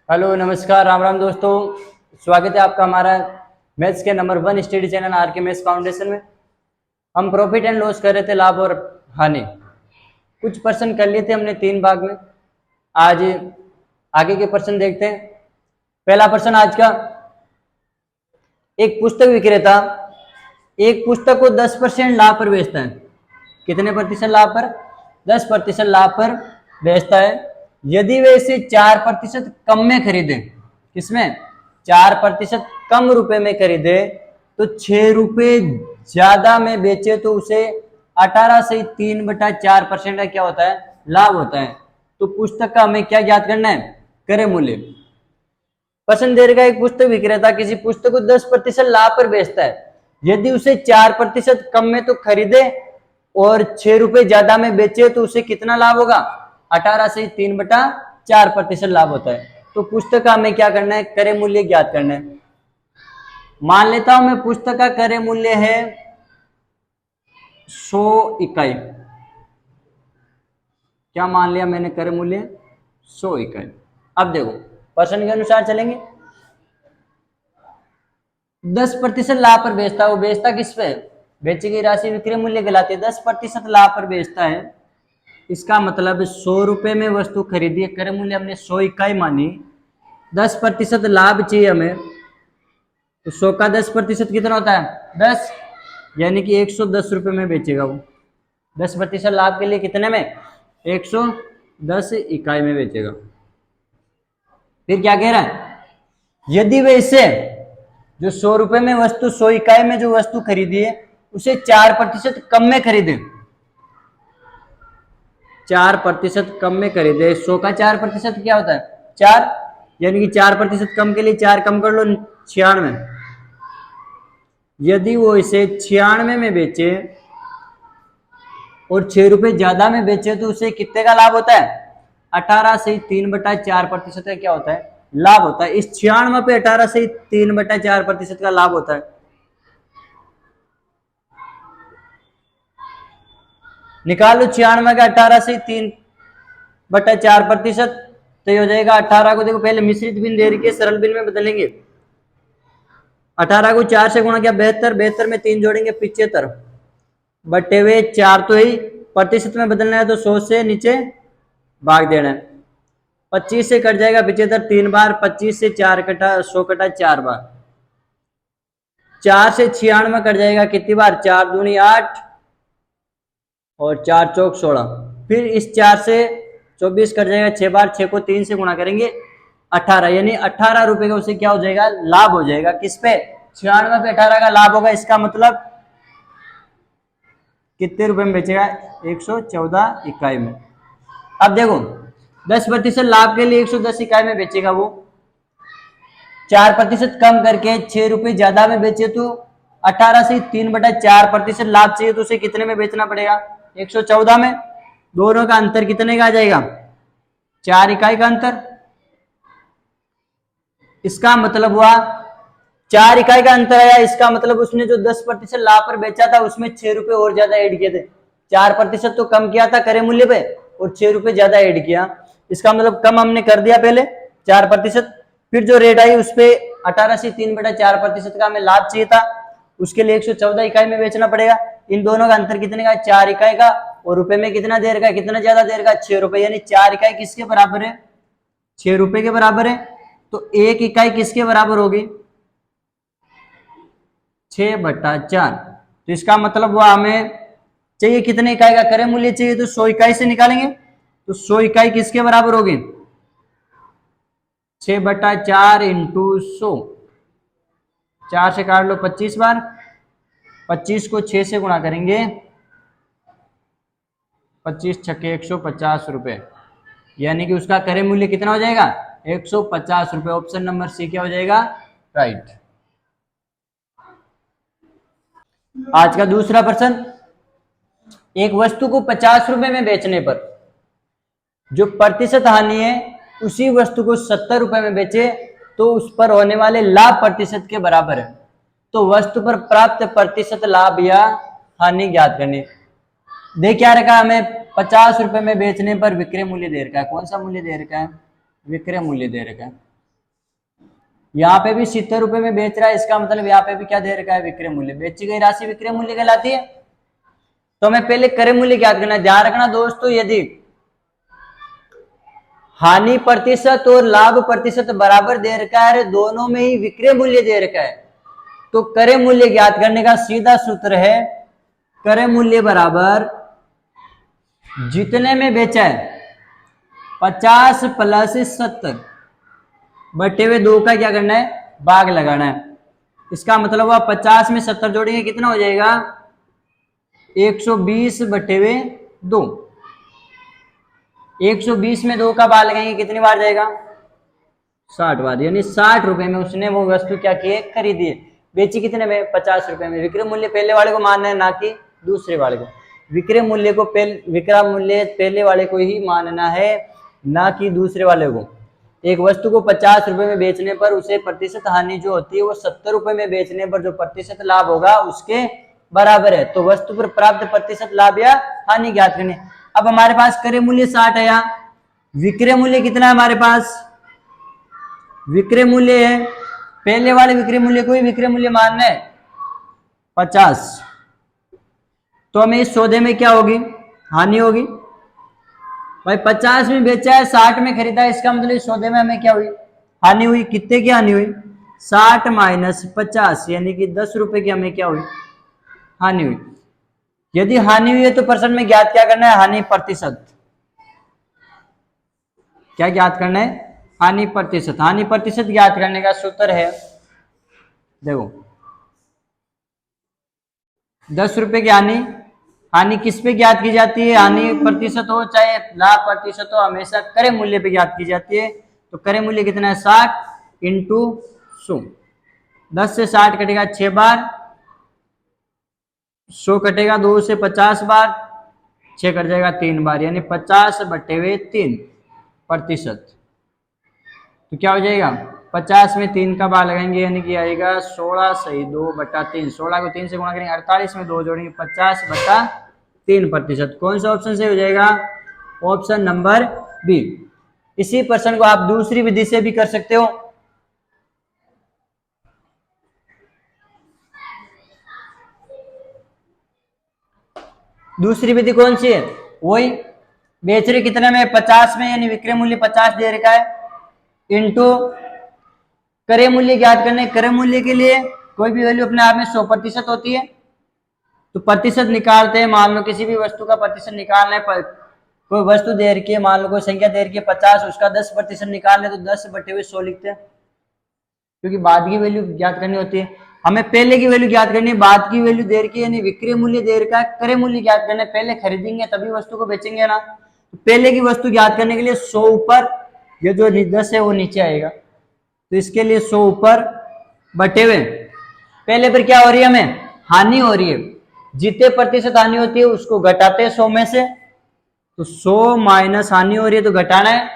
Hello नमस्कार राम राम दोस्तों। स्वागत है आपका हमारा मैथ्स के नंबर 1 स्टडी चैनल आर के मैथ्स फाउंडेशन में। हम प्रॉफिट एंड लॉस कर रहे थे, लाभ और हानि। कुछ प्रश्न कर लिए थे हमने 3 भाग में। आज आगे के प्रश्न देखते हैं। पहला प्रश्न आज का, एक पुस्तक विक्रेता एक पुस्तक को 10% लाभ पर बेचता है। कितने प्रतिशत लाभ पर? 10% लाभ पर बेचता है। यदि वे इसे 4% कम में खरीदे, किसमें? 4% कम रुपए में खरीदे तो 6 रुपए ज्यादा में बेचे तो उसे 18 से 3/4% का क्या होता है? लाभ होता है। तो पुस्तक का हमें क्या ज्ञात करना है? क्रय मूल्य। प्रश्न दे रखा है, एक पुस्तक विक्रेता किसी पुस्तक को 10% लाभ पर बेचता है। यदि उसे 4% कम में तो खरीदे और 6 रुपए ज्यादा में बेचे तो उसे कितना लाभ होगा? 18 से 3/4% लाभ होता है। तो पुस्तक का हमें क्या करना है? क्रय मूल्य ज्ञात करना है। मान लेता हूं मैं पुस्तक का क्रय मूल्य है 100 इकाई। क्या मान लिया मैंने? क्रय मूल्य 100 इकाई। अब देखो प्रश्न के अनुसार चलेंगे। 10% लाभ पर बेचता है। वो बेचता किस पे? बेची गई राशि विक्रय मूल्य कहलाती है। 10% लाभ पर बेचता है, इसका मतलब 100 रुपए में वस्तु खरीदी है, क्रय मूल्य हमने 100 इकाई मानी, 10% लाभ चाहिए हमें। तो 100 का 10% कितना होता है? 10, यानी कि 110 रुपए में बेचेगा वो। 10% लाभ के लिए कितने में? 110 इकाई में बेचेगा। फिर क्या कह रहा है? यदि वे इसे जो 100 रुपए में वस्तु 100 इकाई में जो वस्तु खरीदी है उसे 4% कम में खरीदे, 4% कम में खरीदे। 100 का 4% क्या होता है? 4, यानी कि 4% कम के लिए 4 कम कर लो, 96। यदि वो इसे 96 में बेचे और 6 रुपए ज्यादा में बेचे तो उसे कितने का लाभ होता है? 18 से 3/4% का क्या होता है? लाभ होता है। इस 96 पे 18 से 3/4% का लाभ होता है। निकालो 96 का 18 से 3/4%, तो ये हो जाएगा 18 को, देखो पहले मिश्रित भिन्न दे रखी है, सरल भिन्न में बदलेंगे। 18 को 4 से गुणा किया 72, 72 में 3 जोड़ेंगे 75 बटे हुए 4, तो ही प्रतिशत में बदलना है तो 100 से नीचे भाग देना है। 25 से कट जाएगा 75 3 बार, 25 से 4 कटा 100 कटा 4 बार, 4 से 96 कट जाएगा कितनी बार? 4 दूनी 8 और 4 चौक 16। फिर इस 4 से 24 कट जाएगा 6 बार, 6 को 3 से गुणा करेंगे 18, यानी 18 रुपए का उसे क्या हो जाएगा? लाभ हो जाएगा। किस पे? 96 पे 18 का लाभ होगा। इसका मतलब कितने रुपए में बेचेगा? 114 इकाई में। अब देखो 10% लाभ के लिए 110 इकाई में बेचेगा वो। 4% कम करके 6 रुपए ज्यादा में बेचे तो 18 से 3/4% लाभ चाहिए तो उसे कितने में बेचना पड़ेगा? 114 में। दोनों का अंतर कितने का आ जाएगा? 4 इकाई का अंतर। इसका मतलब हुआ 4 इकाई का अंतर आया। इसका मतलब उसने जो 10% लाभ पर बेचा था उसमें 6 रुपए और ज्यादा ऐड किए थे। 4% तो कम किया था क्रय मूल्य पे और 6 रुपए ज्यादा ऐड किया। इसका मतलब कम हमने कर दिया पहले 4%, फिर जो रेट आई उस पे 18 से 3/4% का हमें लाभ चाहिए था, उसके लिए 114 इकाई में बेचना पड़ेगा। इन दोनों का अंतर कितने का? 4 इकाई का। और रुपए में कितना देर का? कितना ज्यादा देर का? 6 रुपए, यानी 4 इकाई किसके बराबर है? 6 रुपए के बराबर है। तो 1 इकाई किसके बराबर होगी? 6/4। तो इसका मतलब हुआ हमें चाहिए कितने इकाई का क्रय मूल्य चाहिए, तो 100 इकाई से निकालेंगे। तो 100 इकाई किसके बराबर होगी? 6/4 इंटू 100। 4 से काट लो 25 बार, 25 को 6 से गुणा करेंगे, 25 छक्के 150 रुपए, यानी कि उसका क्रय मूल्य कितना हो जाएगा? 150 रुपए। ऑप्शन नंबर सी क्या हो जाएगा? राइट। आज का दूसरा प्रश्न, एक वस्तु को 50 रुपए में बेचने पर जो प्रतिशत हानि है उसी वस्तु को 70 रुपए में बेचे तो उस पर होने वाले लाभ प्रतिशत के बराबर है। तो वस्तु पर प्राप्त प्रतिशत लाभ या हानि ज्ञात करनी। देख क्या रखा हमें? 50 रुपए में बेचने पर विक्रय मूल्य दे रखा है। कौन सा मूल्य दे रखा है? विक्रय मूल्य दे रखा है। यहाँ पे भी 70 रुपए में बेच रहा है, इसका मतलब यहाँ पे भी क्या दे रखा है, विक्रय मूल्य। बेची गई राशि विक्रय मूल्य कहलाती है। तो हमें पहले क्रय मूल्य ज्ञात करना है। ध्यान रखना दोस्तों, यदि हानि प्रतिशत और लाभ प्रतिशत बराबर दे रखा है, दोनों में ही विक्रय मूल्य दे रखा है, तो क्रय मूल्य ज्ञात करने का सीधा सूत्र है क्रय मूल्य बराबर जितने में बेचा है 50 प्लस 70 बटे हुए 2 का क्या करना है, भाग लगाना है। इसका मतलब हुआ 50 में 70 जोड़ेंगे कितना हो जाएगा, 120 बटे हुए 2। 120 में 2 का भाग लगाएंगे कितनी बार जाएगा, 60 बार। यानी 60 रुपए में उसने वो वस्तु क्या की, खरीदी है। बेची कितने में, 50 रुपए में। विक्रय मूल्य पहले वाले को मानना है, ना कि दूसरे वाले को। विक्रय मूल्य पहले वाले को ही मानना है, ना कि दूसरे वाले को। एक वस्तु को 50 रुपए में बेचने पर उसे प्रतिशत हानि जो होती है वो 70 रुपए में बेचने पर जो प्रतिशत लाभ होगा उसके बराबर है। तो वस्तु पर प्राप्त प्रतिशत लाभ या हानि ज्ञात करनी। अब हमारे पास क्रय मूल्य 60 है, यहाँ विक्रय मूल्य कितना है हमारे पास, विक्रय मूल्य है पहले वाले विक्रय मूल्य को ही विक्रय मूल्य मानना है 50। तो हमें इस सौदे में क्या होगी, हानि होगी। भाई 50 में बेचा है, 60 में खरीदा है, इसका मतलब इस सौदे में हमें क्या हुई, हानि हुई। कितने की हानि हुई, 60 माइनस 50, यानी कि 10 रुपए की हमें क्या हुई, हानि हुई। यदि हानि हुई है तो परसेंट में ज्ञात क्या करना है, हानि प्रतिशत। क्या ज्ञात करना है, हानि प्रतिशत। हानि प्रतिशत ज्ञात करने का सूत्र है, देखो 10 रुपए की हानि, हानि किस पे ज्ञात की जाती है, हानि प्रतिशत हो चाहे लाभ प्रतिशत हो, हमेशा क्रय मूल्य पे ज्ञात की जाती है। तो क्रय मूल्य कितना है, 60 इंटू 100। 10 से 60 कटेगा 6 बार, 100 कटेगा 2 से 50 बार, 6 कट जाएगा 3 बार, यानी 50 बटे हुए 3%। तो क्या हो जाएगा, 50 में 3 का बार लगाएंगे यानी कि आएगा 16 सही 2 बटा 3। 16 को 3 से गुणा करेंगे 48 में 2 जोड़ेंगे 50 बटा 3%। कौन सा ऑप्शन सही हो जाएगा, ऑप्शन नंबर बी। इसी प्रश्न को आप दूसरी विधि से भी कर सकते हो। दूसरी विधि कौन सी है, वही बेच रहे कितने में, 50 में, यानी विक्रय मूल्य 50 दे रखा है, इंटू क्रय मूल्य ज्ञात करने। क्रय मूल्य के लिए कोई भी वैल्यू अपने आप में 100% होती है, तो प्रतिशत निकालते हैं। मान लो किसी भी वस्तु का प्रतिशत निकालना है, कोई वस्तु दे रखी है, मान लो कोई संख्या दे रखी है 50, उसका 10% निकालना है तो 10 बटे हुए 100 लिखते हैं, क्योंकि बाद की वैल्यू ज्ञात करनी होती है। हमें पहले की वैल्यू ज्ञात करनी है, बाद की वैल्यू दे रखी है, यानी विक्रय मूल्य दे रखा है, क्रय मूल्य ज्ञात करना है। पहले खरीदेंगे तभी वस्तु को बेचेंगे ना, तो पहले की वस्तु ज्ञात करने के लिए 100 ऊपर, ये जो 10 है वो नीचे आएगा, तो इसके लिए 100 ऊपर बटे हुए, पहले पर क्या हो रही है, हमें हानि हो रही है। जितने प्रतिशत हानि होती है उसको घटाते हैं 100 में से, तो 100 माइनस हानि हो रही है तो घटाना है,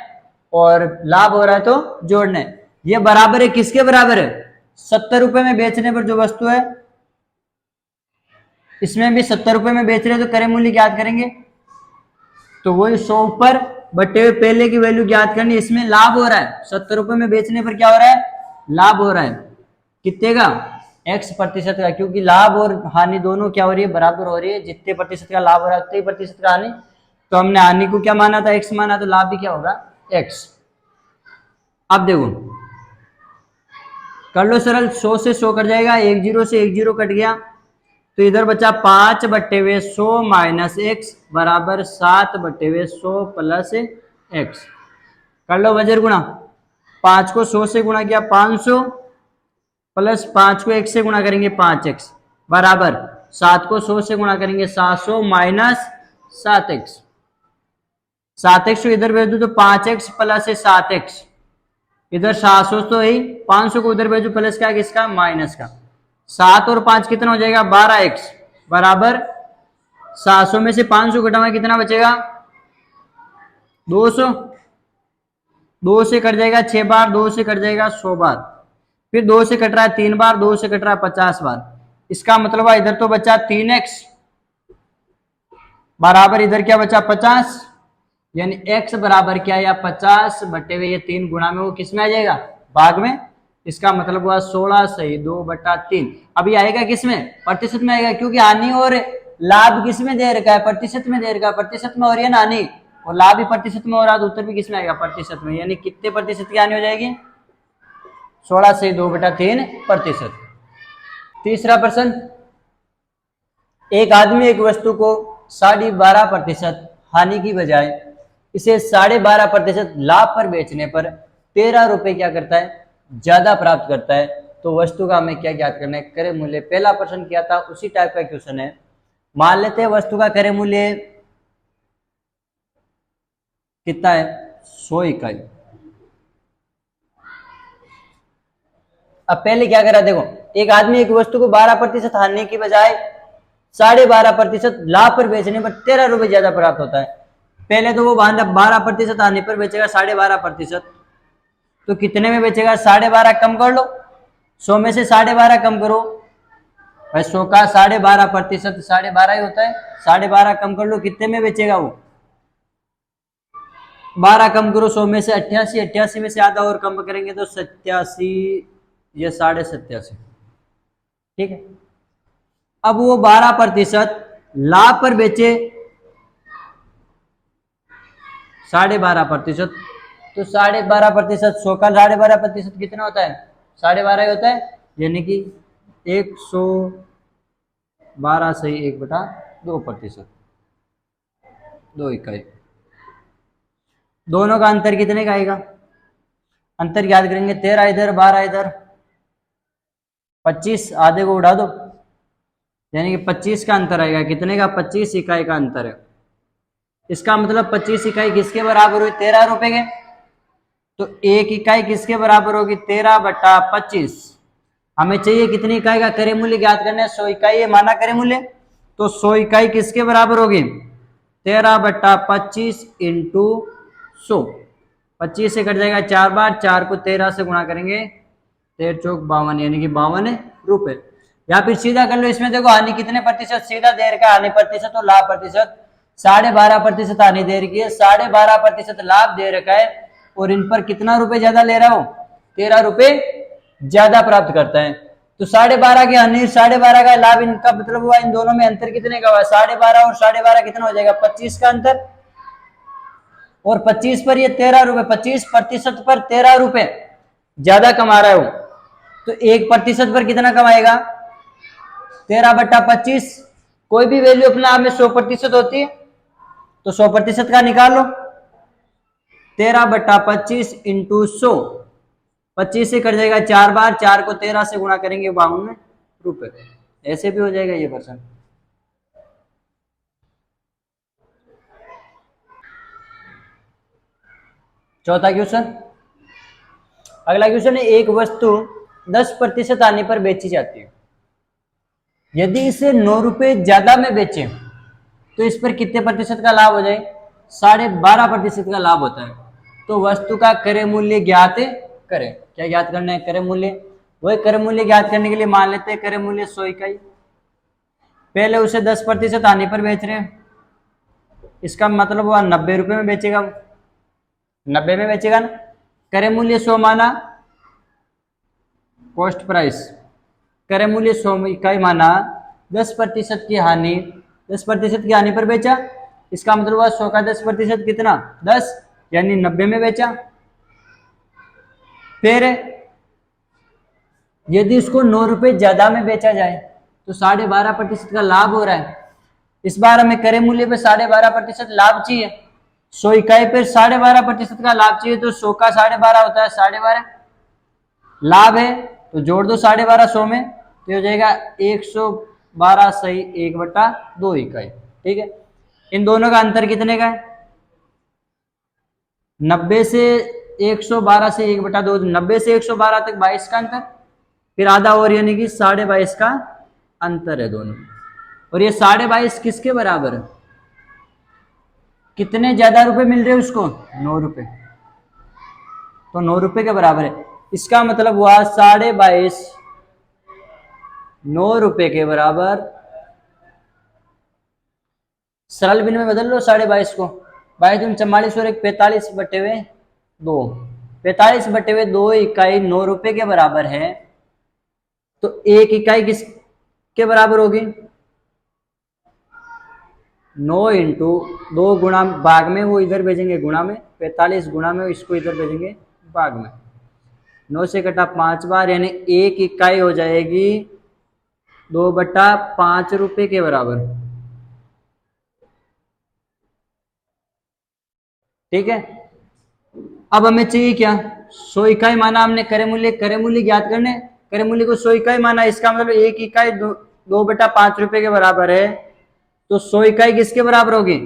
और लाभ हो रहा है तो जोड़ना है। ये बराबर है किसके बराबर है, 70 रुपए में बेचने पर जो वस्तु है, इसमें भी 70 रुपए में बेच रहे हैं तो क्रय मूल्य ज्ञात करेंगे, तो वही 100 ऊपर बटे हुए पहले की वैल्यू ज्ञात करनी। इसमें लाभ हो रहा है, 70 रुपए में बेचने पर क्या हो रहा है, लाभ हो रहा है, कितने का, x% का, क्योंकि लाभ और हानि दोनों क्या हो रही है, बराबर हो रही है। जितने प्रतिशत का लाभ हो रहा है उतने प्रतिशत का हानि, तो हमने हानि को क्या माना था, x माना, तो लाभ भी क्या होगा, x। अब देखो कर लो सरल, 100 से 100 कट जाएगा, 1 0 से 1 0 कट गया, तो इधर बचा 5 बटे हुए 100 माइनस x बराबर 7 बटे हुए 100 प्लस x। कर लो वजर गुणा, 5 को 100 से गुणा किया 500, प्लस 5 को 1 से गुणा करेंगे 5x बराबर 7 को 100 से गुणा करेंगे 700 माइनस 7x। 7x को इधर भेज दो तो 5x प्लस 7x, इधर 700 तो ही, 500 को उधर भेजो प्लस का किसका, माइनस का। 7 और 5 कितना हो जाएगा, 12x बराबर 700 में से 500 घटाना कितना बचेगा, 200। 2 से कट जाएगा 6 बार, 2 से कट जाएगा 100 बार, फिर 2 से कट रहा है 3 बार, 2 से कट रहा है 50 बार। इसका मतलब है इधर तो बचा 3x बराबर इधर क्या बचा 50, यानी x बराबर क्या है, या 50 बटे हुए ये 3 गुणा में वो किस में आ जाएगा, भाग में। इसका मतलब हुआ 16 सही 2/3। अभी आएगा किसमें? प्रतिशत में आएगा, क्योंकि हानि और लाभ किसमें दे रखा है? प्रतिशत में दे रखा है। प्रतिशत में हो रही है ना हानि, और लाभ भी प्रतिशत में हो रहा है, तो उत्तर भी किसमें आएगा? प्रतिशत में। यानी कितने प्रतिशत की हानि हो जाएगी? 16 से 2/3%। तीसरा प्रश्न, एक आदमी एक वस्तु को 12.5% हानि की बजाय इसे 12.5% लाभ पर बेचने पर 13 रुपए क्या करता है? ज्यादा प्राप्त करता है। तो वस्तु का हमें क्या ज्ञात करना है? क्रय मूल्य। पहला प्रश्न किया था उसी टाइप का क्वेश्चन है। मान लेते हैं वस्तु का क्रय मूल्य कितना है? 100 इकाई। अब पहले क्या करा देखो, एक आदमी एक वस्तु को 12% हानि की बजाय 12.5% लाभ पर बेचने पर 13 रुपए ज्यादा प्राप्त होता है। पहले तो वो 12% हानि पर बेचेगा 12.5%, तो कितने में बेचेगा? 12.5 कम कर लो, 100 में से 12.5 कम करो भाई, 100 का 12.5% 12.5 ही होता है। 12.5 कम कर लो, कितने में बेचेगा वो? 12 कम करो 100 में से 88, 88 में से आधा और कम करेंगे तो 87, ये 87.5। ठीक है, अब वो 12% लाभ पर बेचे 12.5%, तो 12.5% 100 का 12.5% कितना होता है? 12.5 होता है, यानी कि 112 सही 1/2%, 2 इकाई। दोनों का अंतर कितने का आएगा? अंतर याद करेंगे, 13 इधर 12 इधर, 25 आधे को उड़ा दो, यानी कि 25 का अंतर आएगा। कितने का? 25 इकाई का अंतर है। इसका मतलब 25 इकाई किसके बराबर हुई? 13 रुपए के। तो 1 इकाई किसके बराबर होगी? 13/25। हमें चाहिए कितनी इकाई का क्रय मूल्य ज्ञात करना है? 100 इकाई है माना क्रय मूल्य, तो 100 इकाई किसके बराबर होगी? 13/25 इंटू 100। 25 से कट जाएगा 4 बार, 4 को 13 से गुणा करेंगे, 13 चौक 52, यानी कि 52 रुपए। या फिर सीधा कर लो, इसमें देखो हानि कितने प्रतिशत सीधा दे रखा है, हानि प्रतिशत और लाभ प्रतिशत। 12.5% हानि दे रखी है, 12.5% लाभ दे रखा है, और इन पर कितना रुपए ज्यादा ले रहा हूं? 13 रुपए ज्यादा प्राप्त करता है। तो 12.5 की हानि 12.5 का लाभ, इनका मतलब हुआ इन दोनों में अंतर कितने का हुआ? 12.5 और 12.5 कितना हो जाएगा? 25 का अंतर। और 25 पर ये 13 रुपए, 25% पर 13 रुपए ज्यादा कमा रहा है वो, तो 1% पर कितना कमाएगा? 13/25। कोई भी वैल्यू अपने आप में 100% होती है, तो 100% का निकाल लो, 13/25 इंटू 100। 25 से कट जाएगा 4 बार, 4 को 13 से गुणा करेंगे 52 रुपए। ऐसे भी हो जाएगा ये पर्सन। चौथा क्वेश्चन, अगला क्वेश्चन है, एक वस्तु 10% आने पर बेची जाती है। यदि इसे 9 रुपए ज्यादा में बेचे तो इस पर कितने प्रतिशत का लाभ हो जाए? 12.5% का लाभ होता है। तो वस्तु का क्रय मूल्य ज्ञात करें। क्या ज्ञात करना है? क्रय मूल्य। वही क्रय मूल्य ज्ञात करने के लिए मान लेते हैं क्रय मूल्य 100 इकाई। पहले उसे 10% आने पर बेच रहे हैं, इसका मतलब हुआ 90 रुपए में बेचेगा, 90 में बेचेगा ना। क्रय मूल्य 100 माना, कॉस्ट प्राइस, क्रय मूल्य 100 इकाई माना, 10% की हानि, 10% की हानि पर बेचा, इसका मतलब हुआ 100 का 10% कितना? 10, यानी 90 में बेचा। फिर यदि इसको 9 रुपए ज्यादा में बेचा जाए तो 12.5% का लाभ हो रहा है। इस बार हमें क्रय मूल्य पे 12.5% लाभ चाहिए, 100 इकाई पे 12.5% का लाभ चाहिए, तो 100 का 12.5 होता है 12.5, लाभ है तो जोड़ दो 12.5 100 में, तो हो जाएगा 112 सही 1/2 इकाई। ठीक है, इन दोनों का अंतर कितने का है? 90 से 112 से 1/2, 90 से 112 तक 22 का अंतर, फिर आधा और यानी कि 22.5 का अंतर है दोनों। और ये 22.5 किसके बराबर है? कितने ज्यादा रुपए मिल रहे हैं उसको? 9 रुपए, तो 9 रुपए के बराबर है। इसका मतलब हुआ 22.5 9 रुपए के बराबर। सरल भिन्न में बदल लो 22.5 को, 22 44 और 1 45/2, 45 बटे हुए 2 इकाई 9 रुपए के बराबर है, तो 1 इकाई किसके बराबर होगी? 9 इंटू 2 गुणा भाग में, वो इधर भेजेंगे गुणा में, 45 गुणा में इसको इधर भेजेंगे भाग में। 9 से कटा 5 बार, यानी 1 इकाई हो जाएगी 2/5 रुपए के बराबर। ठीक है, अब हमें चाहिए क्या? 100 इकाई माना हमने क्रय मूल्य ज्ञात करने, क्रय मूल्य को 100 इकाई माना, इसका मतलब 1 इकाई 2/5 रुपए के बराबर है, तो 100 इकाई किसके बराबर होगी?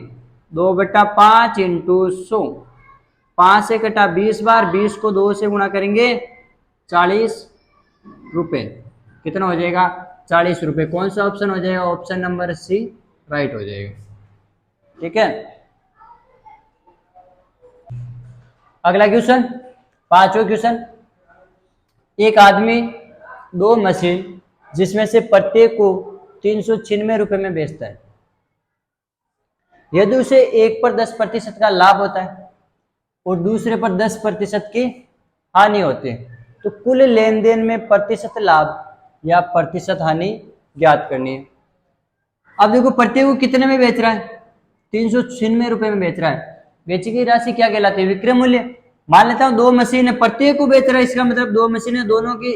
2/5 इंटू 100। 5 से कटा 20 बार, 20 को 2 से गुणा करेंगे 40 रुपए। कितना हो जाएगा? 40 रुपए। कौन सा ऑप्शन हो जाएगा? ऑप्शन नंबर सी राइट हो जाएगा। ठीक है, अगला क्वेश्चन, 5वां क्वेश्चन। एक आदमी 2 मशीन जिसमें से प्रत्येक को 396 रुपए में बेचता है। यदि उसे एक पर 10% का लाभ होता है और दूसरे पर 10% की हानि होती है, तो कुल लेन देन में प्रतिशत लाभ या प्रतिशत हानि ज्ञात करनी है। अब देखो, प्रत्येक को कितने में बेच रहा है? 396 रुपए में बेच रहा है। बेची गई राशि क्या कहलाती है? विक्रय मूल्य। मान लेता हूं 2 मशीन है, प्रत्येक को बेच रहा है, इसका मतलब 2 मशीन है, दोनों की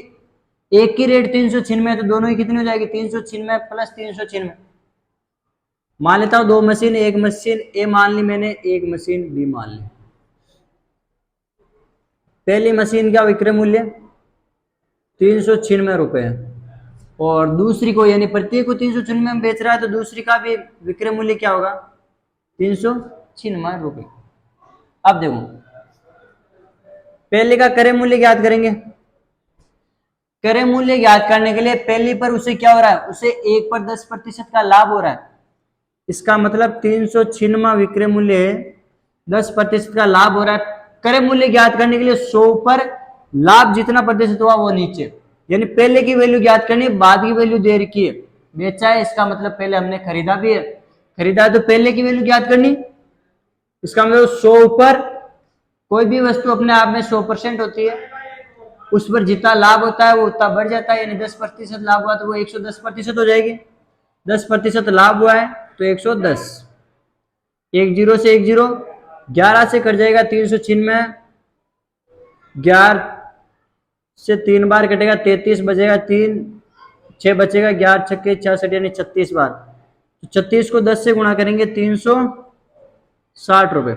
एक की रेट 396 है, तो दोनों की कितनी हो जाएगी? 396 प्लस 396। मान लेता हूं 2 मशीन, एक मशीन ए मान ली मैंने, एक मशीन बी मान ली। पहली मशीन का विक्रय मूल्य 396 रुपए है, और दूसरी को, यानी प्रत्येक को 396 में बेच रहा है, तो दूसरी का भी विक्रय मूल्य क्या होगा? 396 रुपए। अब देखो, पहले का क्रय मूल्य ज्ञात करेंगे। क्रय मूल्य ज्ञात करने के लिए पहली पर उसे क्या हो रहा है? उसे 1 पर 10% का लाभ हो रहा है। इसका मतलब 396 विक्रय मूल्य है, 10% का लाभ हो रहा है। क्रय मूल्य ज्ञात करने के लिए 100 पर लाभ जितना प्रतिशत हुआ वो नीचे, यानी पहले की वैल्यू ज्ञात करनी, बाद की वैल्यू दे रखी है। बेचा है, इसका मतलब पहले हमने खरीदा भी है, खरीदा है तो पहले की वैल्यू ज्ञात करनी। इसका मतलब 100 पर कोई भी वस्तु अपने आप में 100% होती है, उस पर जितना लाभ होता है वो उतना बढ़ जाता है, यानी 10% लाभ हुआ तो वो 110% हो जाएगी। 10% लाभ हुआ है तो 110। 1 0 से 1 0, 11 से कट जाएगा 396, 11 से 3 बार कटेगा 33 बचेगा, 3 6 बचेगा, 11 छक्के 66, यानी 36 बार। तो 36 को 10 से गुणा करेंगे 360 रुपए।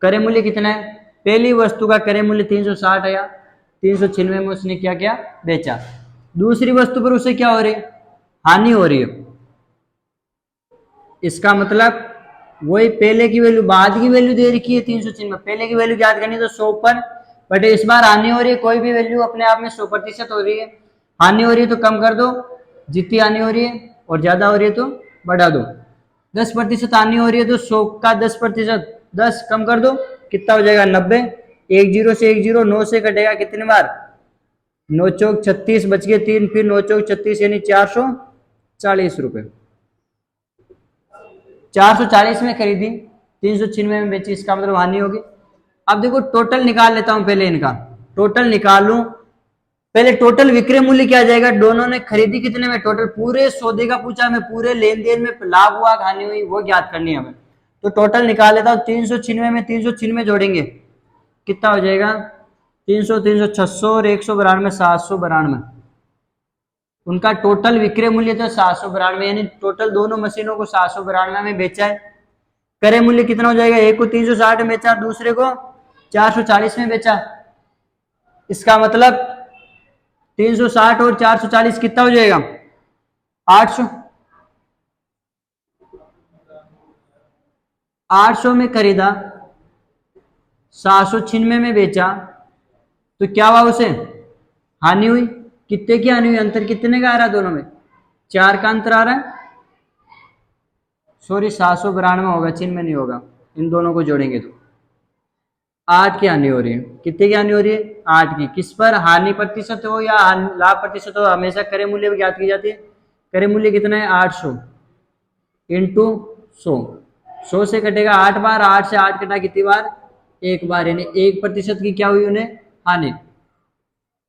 क्रय मूल्य कितना है? पहली वस्तु का क्रय मूल्य 360 आया, 396 में उसने क्या क्या बेचा। दूसरी वस्तु पर उसे क्या हो रही है? हानि हो रही है। इसका मतलब वही पहले की वैल्यू, बाद की वैल्यू दे रखी है 396, पहले की वैल्यू याद करनी तो 100 पर, बट इस बार हानि हो रही है, कोई भी वैल्यू अपने आप में 100% हो रही है। हानि हो रही है तो कम कर दो, जितनी हानि हो रही है, और ज्यादा हो रही है तो बढ़ा दो। 10% हानि हो रही है तो 100 का 10%, 10 कम कर दो, कितना हो जाएगा? 90। 1 0 से 1 0, 9 से कटेगा कितने बार? 9 चौक 36, बच गए 3, फिर 9 चौक 36, यानी 440 रुपए। 440 में खरीदी, 396 में बेची, इसका मतलब हानि होगी। अब देखो टोटल निकाल लेता हूं, पहले इनका टोटल निकाल लूं। पहले टोटल विक्रय मूल्य क्या आ जाएगा? दोनों ने खरीदी कितने में? टोटल पूरे सौदे का पूछा हमें, पूरे लेन देन में लाभ हुआ हानि हुई वो ज्ञात करनी है हमें। तो टोटल निकाल लेता हूं। 396 में 396 जोड़ेंगे, कितना हो जाएगा? 300, 300, 600 और 192, 792। उनका टोटल विक्रय मूल्य तो 792, यानी टोटल दोनों मशीनों को 792 में बेचा है। क्रय मूल्य कितना हो जाएगा? एक को 360 में बेचा, दूसरे को 440 में बेचा। इसका मतलब 360 और 440 कितना हो जाएगा? 800। 800 में खरीदा, 796 में बेचा, तो क्या हुआ? उसे हानि हुई। कितने की हानि हुई? अंतर कितने का आ रहा है दोनों में? 4 का अंतर आ रहा है। सॉरी, 792 होगा, चिन्ह में नहीं होगा, इन दोनों को जोड़ेंगे तो 8 की हानि हो रही है। कितने की हानि हो रही है? 8 की। किस पर? हानि प्रतिशत हो या लाभ प्रतिशत हो, हमेशा क्रय मूल्य ज्ञात की जाती है। क्रय मूल्य कितना है? 800 इंटू 100। 100 से कटेगा 8 बार, 8 से 8 कटा कितनी बार? एक बार, यानी 1% की क्या हुई उन्हें हानि।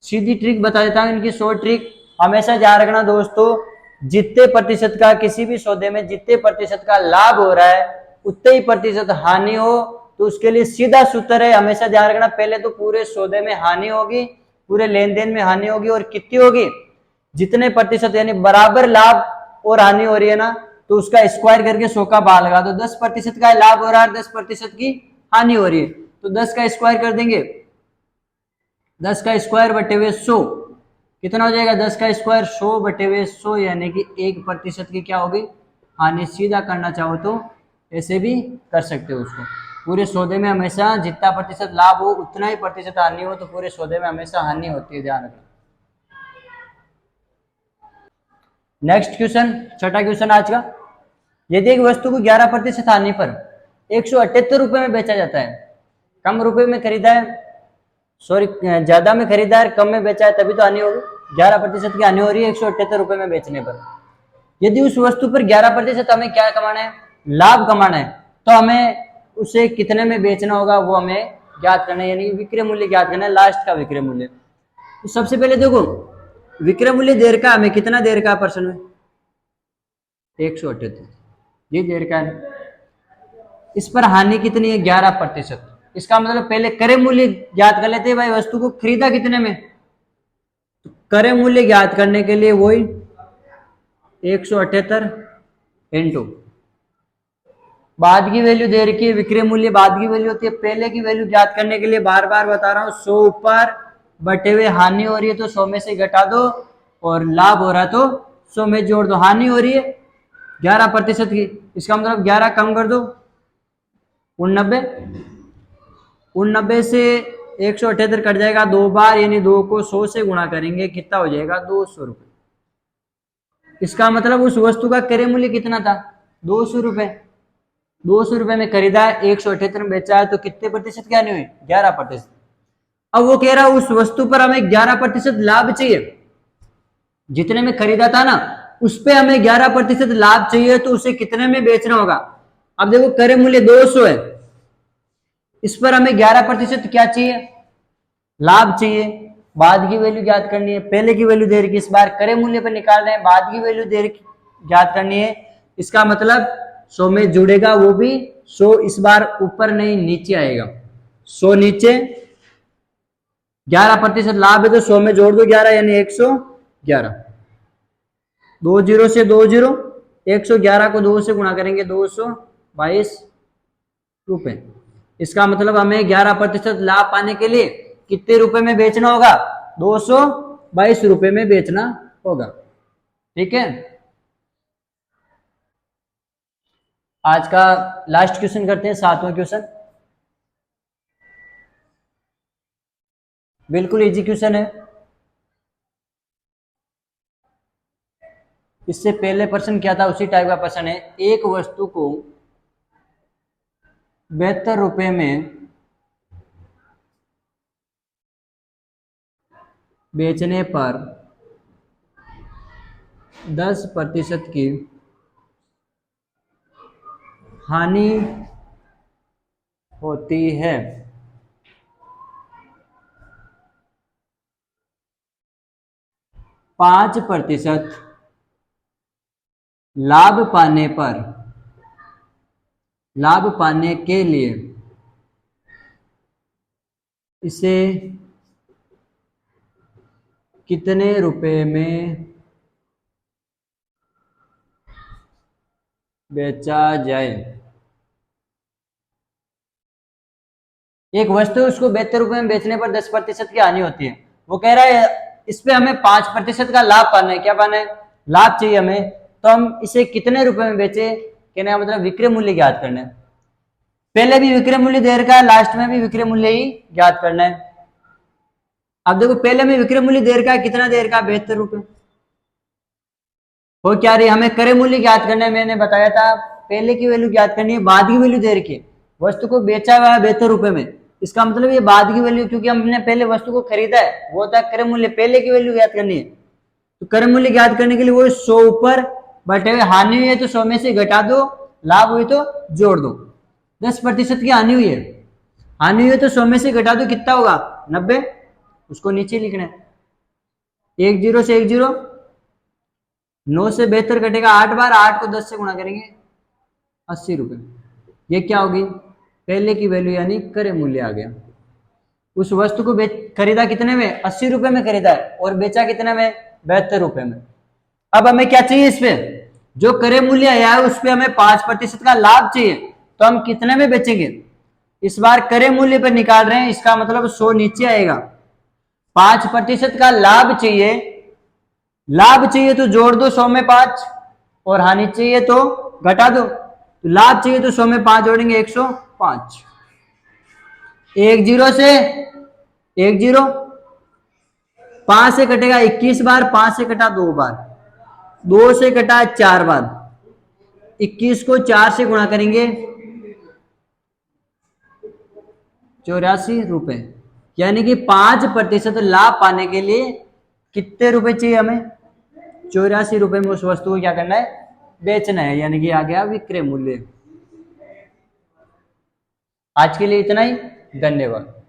सीधी ट्रिक बता देता हूं इनकी, शॉर्ट ट्रिक। हमेशा ध्यान रखना दोस्तों, जितने प्रतिशत का किसी भी सौदे में जितने प्रतिशत का लाभ हो रहा है उतने ही प्रतिशत हानि हो, तो उसके लिए सीधा सूत्र है, हमेशा ध्यान रखना, पहले तो पूरे सौदे में हानि होगी, पूरे लेन देन में हानि होगी, और कितनी होगी, जितने प्रतिशत, यानी बराबर लाभ और हानि हो रही है ना, तो उसका स्क्वायर करके 100 का बार लगा दो। 10% का लाभ हो रहा है, 10% की हानि हो रही है, तो 10 का स्क्वायर कर देंगे, 10 का स्क्वायर बटे हुए 100 कितना हो जाएगा, 10 का स्क्वायर 100 बटे हुए 100, यानी कि 1% की क्या होगी हानि। सीधा करना चाहो तो ऐसे भी कर सकते हो उसको। पूरे सौदे में हमेशा जितना प्रतिशत लाभ हो उतना ही प्रतिशत हानि हो, तो पूरे सौदे में हमेशा हानि होती है, ध्यान रखना। नेक्स्ट क्वेश्चन, छठा क्वेश्चन आज का। यदि एक वस्तु को 11% हानि पर 178 रुपए में बेचा जाता है, कम रुपए में खरीदा है, सॉरी ज्यादा में खरीदा है, कम में बेचा है, तभी तो हानि होगी। 11% की हानि हो रही है 178 रुपए में बेचने पर। यदि उस वस्तु पर 11% हमें क्या कमाना है, लाभ कमाना है, तो हमें उसे कितने में बेचना होगा वो हमें ज्ञात करना है, यानी विक्रय मूल्य ज्ञात करना है, लास्ट का विक्रय मूल्य। तो सबसे पहले देखो, विक्रय मूल्य देर का हमें कितना देर का परसेंट में 178, ये देर का है। इस पर हानि कितनी है 11%। इसका मतलब पहले क्रय मूल्य ज्ञात कर लेते हैं, भाई वस्तु को खरीदा कितने में, तो क्रय मूल्य ज्ञात करने के लिए वही 178 इंटू बाद की वैल्यू दे रखी है, विक्रय मूल्य बाद की वैल्यू होती है, पहले की वैल्यू ज्ञात करने के लिए बार बार बता रहा हूं 100 ऊपर बटे हुए हानि हो रही है तो 100 में से घटा दो, और लाभ हो रहा है तो 100 में जोड़ दो। हानि हो रही है 11% की, इसका मतलब 11 कम कर दो 89, 89 से 178 कट जाएगा 2 बार, यानी 2 को 100 से गुणा करेंगे, कितना हो जाएगा 200 रुपए। इसका मतलब उस वस्तु का क्रय मूल्य कितना था 200 रुपए, 200 रुपए में खरीदा है, 178 में बेचा है, तो कितने प्रतिशत क्या नहीं हुई 11%। अब वो कह रहा है उस वस्तु पर हमें 11% लाभ चाहिए, जितने में खरीदा था ना उस पे हमें 11% लाभ चाहिए, तो उसे कितने में बेचना होगा। अब देखो क्रय मूल्य 200 है, इस पर हमें 11% क्या चाहिए, लाभ चाहिए, बाद की वैल्यू ज्ञात करनी है, पहले की वैल्यू दे रखी, इस बार क्रय मूल्य पर निकाल रहे हैं, बाद की वैल्यू दे रखी ज्ञात करनी है। इसका मतलब 100 में जुड़ेगा वो भी 100, इस बार ऊपर नहीं नीचे आएगा, 100 नीचे, 11% लाभ है तो 100 में जोड़ दो 11, यानी 111, 2 जीरो से 2 जीरो, 111 को 2 से गुणा करेंगे 222 रुपए। इसका मतलब हमें 11% लाभ पाने के लिए कितने रुपए में बेचना होगा 222 रुपए में बेचना होगा। ठीक है, आज का लास्ट क्वेश्चन करते हैं, 7वां क्वेश्चन। बिल्कुल इजी क्वेश्चन है, इससे पहले प्रश्न क्या था उसी टाइप का प्रश्न है। एक वस्तु को 72 रुपए में बेचने पर 10% की हानि होती है, पाँच प्रतिशत लाभ पाने के लिए इसे कितने रुपए में बेचा जाए। एक वस्तु उसको 72 रुपए में बेचने पर 10% की हानि होती है, वो कह रहा है इस पे हमें 5% का लाभ पाना है। क्या पाना है, लाभ चाहिए हमें, तो हम इसे कितने रुपए में बेचे, कहने का मतलब विक्रय मूल्य ज्ञात करना है। पहले भी विक्रय मूल्य दे रखा है, लास्ट में भी विक्रय मूल्य ही ज्ञात करना है। अब देखो पहले में विक्रय मूल्य दे रखा है, कितना दे रखा है 72 रुपए, हो क्या रही हमें क्रय मूल्य ज्ञात करना है। मैंने बताया था पहले की वैल्यू ज्ञात करनी है, बाद की वैल्यू दे रखी है, वस्तु को बेचा हुआ है 72 रुपए में, इसका मतलब ये बाद की वैल्यू, क्योंकि हमने पहले वस्तु को खरीदा है, वो था क्रय मूल्य, पहले की वैल्यू ज्ञात करनी है। तो क्रय मूल्य ज्ञात करने के लिए वो 100 ऊपर बटे हुए हानि हुई है तो 100 में से घटा दो, लाभ हुई तो जोड़ दो। 10% की हानि हुई है, हानि हुई तो 100 में से घटा दो, कितना होगा 90, उसको नीचे लिखना है। 1 0 से 1 0, 9 से 72 कटेगा 8 बार, 8 को 10 से गुणा करेंगे 80 रुपए। ये क्या होगी, पहले की वैल्यू यानी क्रय मूल्य आ गया। उस वस्तु को खरीदा कितने में, 80 रुपए में खरीदा है और बेचा कितने में, 72 रुपए में। अब हमें क्या चाहिए, इस पे जो क्रय मूल्य आया है उस पे हमें 5% का लाभ चाहिए, तो हम कितने में बेचेंगे, इस बार क्रय मूल्य पर निकाल रहे हैं, इसका मतलब 100 नीचे आएगा। 5% का लाभ चाहिए, लाभ चाहिए तो जोड़ दो 100 में 5, और हानि चाहिए तो घटा दो। तो लाभ चाहिए तो 100 में 5 जोड़ेंगे 105। 1 0 से 1 0, 5 से कटेगा 21 बार, 5 से कटा 2 बार, 2 से कटा 4 बार, 21 को 4 से गुणा करेंगे 84 रुपए। यानी कि 5% लाभ पाने के लिए कितने रुपए चाहिए हमें, 84 रुपए में उस वस्तु को क्या करना है, बेचना है, यानी कि आ गया विक्रय मूल्य। आज के लिए इतना ही, धन्यवाद।